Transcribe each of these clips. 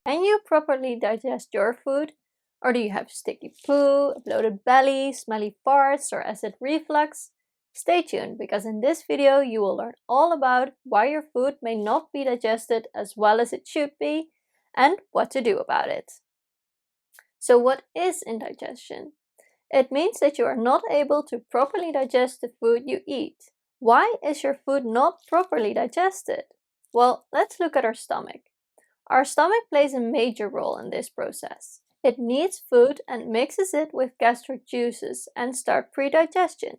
Can you properly digest your food? Or do you have sticky poo, a bloated belly, smelly farts, or acid reflux? Stay tuned, because in this video you will learn all about why your food may not be digested as well as it should be, and what to do about it. So what is indigestion? It means that you are not able to properly digest the food you eat. Why is your food not properly digested? Well, let's look at our stomach. Our stomach plays a major role in this process. It needs food and mixes it with gastric juices and starts pre-digestion.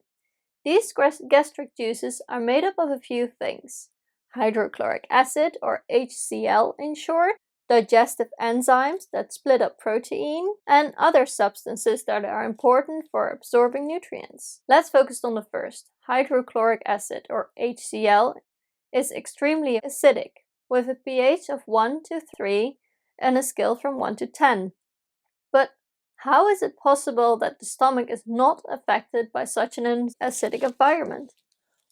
These gastric juices are made up of a few things: hydrochloric acid, or HCl in short, digestive enzymes that split up protein, and other substances that are important for absorbing nutrients. Let's focus on the first. Hydrochloric acid, or HCl, is extremely acidic, with a pH of 1 to 3 and a scale from 1 to 10. But how is it possible that the stomach is not affected by such an acidic environment?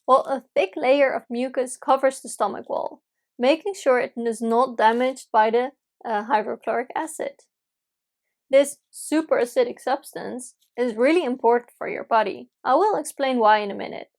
Well, a thick layer of mucus covers the stomach wall, making sure it is not damaged by the hydrochloric acid. This super acidic substance is really important for your body. I will explain why in a minute.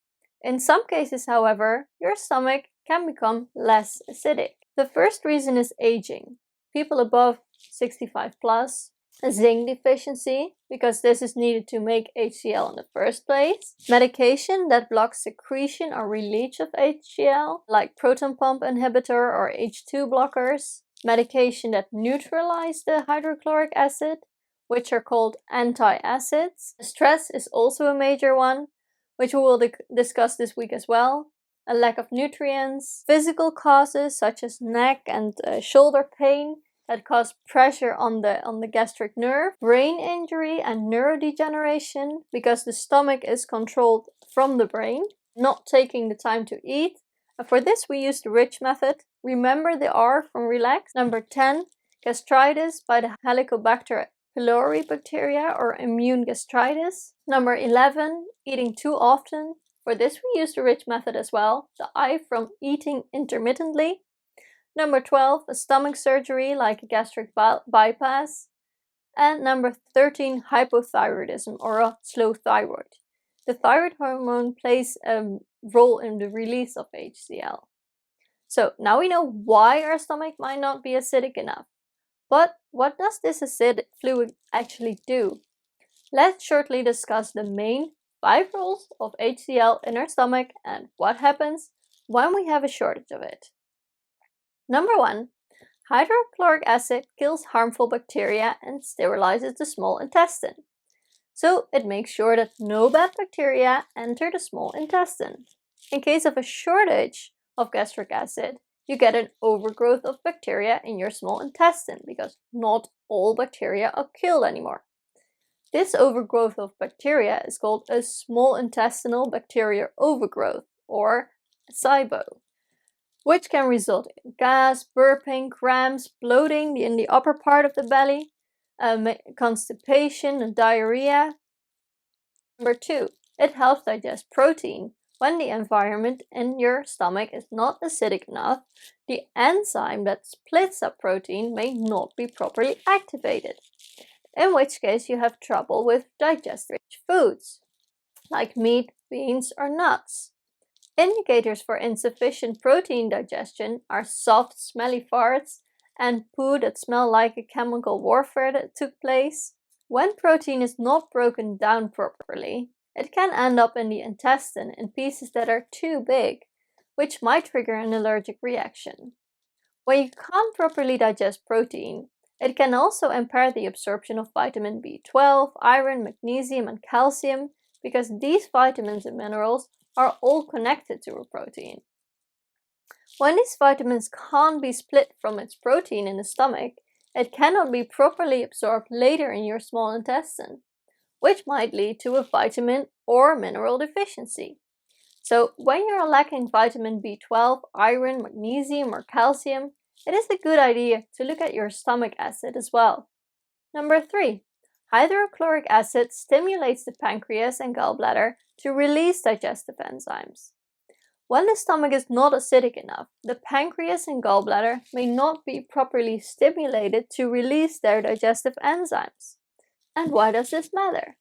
In some cases, however, your stomach can become less acidic. The first reason is aging. People above 65 plus, a zinc deficiency, because this is needed to make HCl in the first place, medication that blocks secretion or release of HCl, like proton pump inhibitor or H2 blockers, medication that neutralize the hydrochloric acid, which are called antacids. Stress is also a major one, which we will discuss this week as well. A lack of nutrients, physical causes such as neck and shoulder pain that cause pressure on the gastric nerve, brain injury and neurodegeneration, because the stomach is controlled from the brain, not taking the time to eat. For this we use the RICH method. Remember the R from relax. Number 10, gastritis by the Helicobacter pylori bacteria, or immune gastritis. Number 11, eating too often. For this we use the RICH method as well. The I from eating intermittently. Number 12, a stomach surgery like a gastric bypass. And number 13, hypothyroidism, or a slow thyroid. The thyroid hormone plays a role in the release of HCl. So now we know why our stomach might not be acidic enough. But what does this acidic fluid actually do? Let's shortly discuss the main 5 roles of HCl in our stomach and what happens when we have a shortage of it. Number 1, hydrochloric acid kills harmful bacteria and sterilizes the small intestine. So it makes sure that no bad bacteria enter the small intestine. In case of a shortage of gastric acid, you get an overgrowth of bacteria in your small intestine, because not all bacteria are killed anymore. This overgrowth of bacteria is called a small intestinal bacteria overgrowth, or SIBO, which can result in gas, burping, cramps, bloating in the upper part of the belly, constipation and diarrhea. Number 2, it helps digest protein. When the environment in your stomach is not acidic enough, the enzyme that splits up protein may not be properly activated, in which case you have trouble with digesting rich foods, like meat, beans, or nuts. Indicators for insufficient protein digestion are soft, smelly farts and poo that smell like a chemical warfare that took place. When protein is not broken down properly, it can end up in the intestine in pieces that are too big, which might trigger an allergic reaction. When you can't properly digest protein, it can also impair the absorption of vitamin B12, iron, magnesium, and calcium, because these vitamins and minerals are all connected to a protein. When these vitamins can't be split from its protein in the stomach, it cannot be properly absorbed later in your small intestine, which might lead to a vitamin or mineral deficiency. So when you are lacking vitamin B12, iron, magnesium, or calcium, it is a good idea to look at your stomach acid as well. Number 3, hydrochloric acid stimulates the pancreas and gallbladder to release digestive enzymes. When the stomach is not acidic enough, the pancreas and gallbladder may not be properly stimulated to release their digestive enzymes. And why does this matter?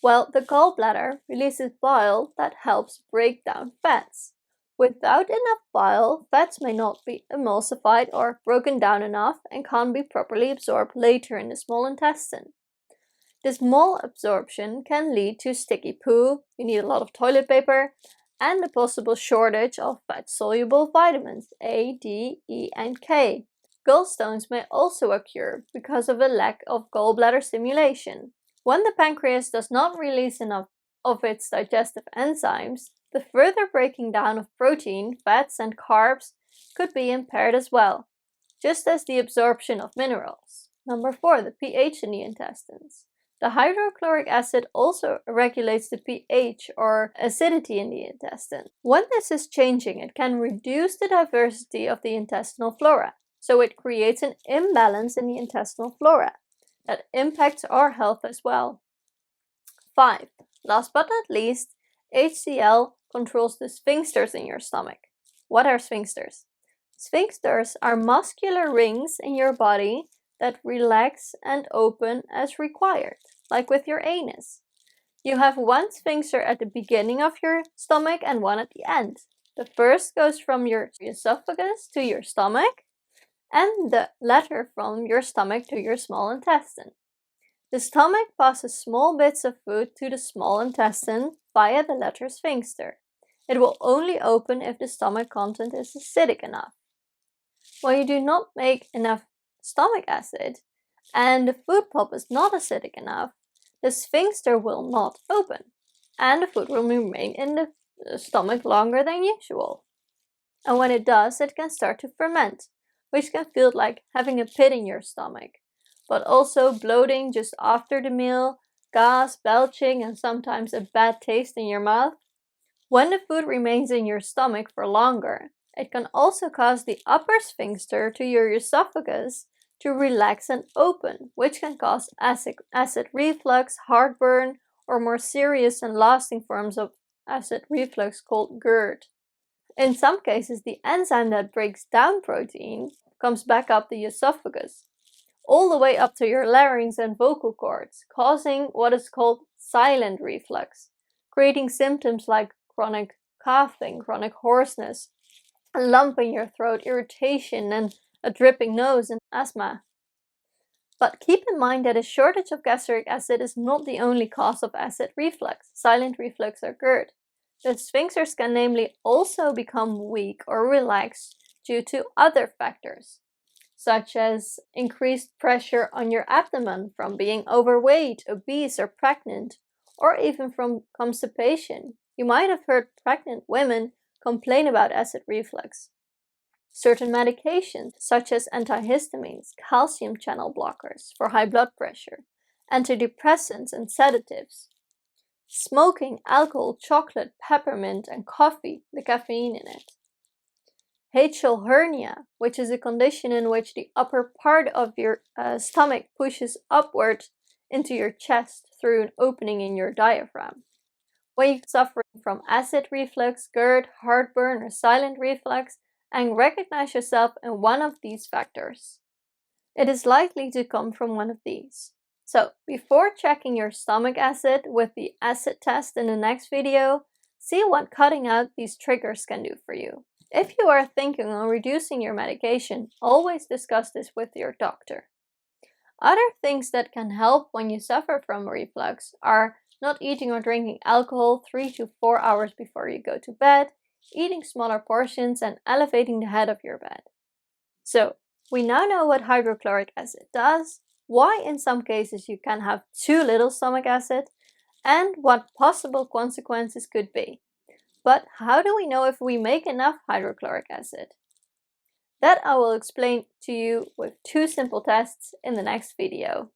Well, the gallbladder releases bile that helps break down fats. Without enough bile, fats may not be emulsified or broken down enough and can't be properly absorbed later in the small intestine. This malabsorption can lead to sticky poo, you need a lot of toilet paper, and a possible shortage of fat-soluble vitamins A, D, E, and K. Gallstones may also occur because of a lack of gallbladder stimulation. When the pancreas does not release enough of its digestive enzymes, the further breaking down of protein, fats, and carbs could be impaired as well, just as the absorption of minerals. Number 4, the pH in the intestines. The hydrochloric acid also regulates the pH or acidity in the intestine. When this is changing, it can reduce the diversity of the intestinal flora, so it creates an imbalance in the intestinal flora that impacts our health as well. 5. Last but not least, HCl controls the sphincters in your stomach. What are sphincters? Sphincters are muscular rings in your body that relax and open as required, like with your anus. You have one sphincter at the beginning of your stomach and one at the end. The first goes from your esophagus to your stomach, and the latter from your stomach to your small intestine. The stomach passes small bits of food to the small intestine via the latter sphincter. It will only open if the stomach content is acidic enough. When you do not make enough stomach acid and the food pulp is not acidic enough, the sphincter will not open and the food will remain in the stomach longer than usual. And when it does, it can start to ferment, which can feel like having a pit in your stomach, but also bloating just after the meal, gas, belching, and sometimes a bad taste in your mouth. When the food remains in your stomach for longer, it can also cause the upper sphincter to your esophagus to relax and open, which can cause acid reflux, heartburn, or more serious and lasting forms of acid reflux called GERD. In some cases, the enzyme that breaks down protein comes back up the esophagus, all the way up to your larynx and vocal cords, causing what is called silent reflux, creating symptoms like chronic coughing, chronic hoarseness, a lump in your throat, irritation, and a dripping nose and asthma. But keep in mind that a shortage of gastric acid is not the only cause of acid reflux, silent reflux, or GERD. The sphincters can namely also become weak or relaxed due to other factors, such as increased pressure on your abdomen from being overweight, obese, or pregnant, or even from constipation. You might have heard pregnant women complain about acid reflux. Certain medications, such as antihistamines, calcium channel blockers for high blood pressure, antidepressants, and sedatives. Smoking, alcohol, chocolate, peppermint, and coffee, the caffeine in it. Hiatal hernia, which is a condition in which the upper part of your stomach pushes upward into your chest through an opening in your diaphragm. When you're suffering from acid reflux, GERD, heartburn, or silent reflux, and recognize yourself in one of these factors, it is likely to come from one of these. So, before checking your stomach acid with the acid test in the next video, see what cutting out these triggers can do for you. If you are thinking on reducing your medication, always discuss this with your doctor. Other things that can help when you suffer from reflux are not eating or drinking alcohol 3 to 4 hours before you go to bed, eating smaller portions, and elevating the head of your bed. So, we now know what hydrochloric acid does, why in some cases you can have too little stomach acid, and what possible consequences could be. But how do we know if we make enough hydrochloric acid? That I will explain to you with 2 simple tests in the next video.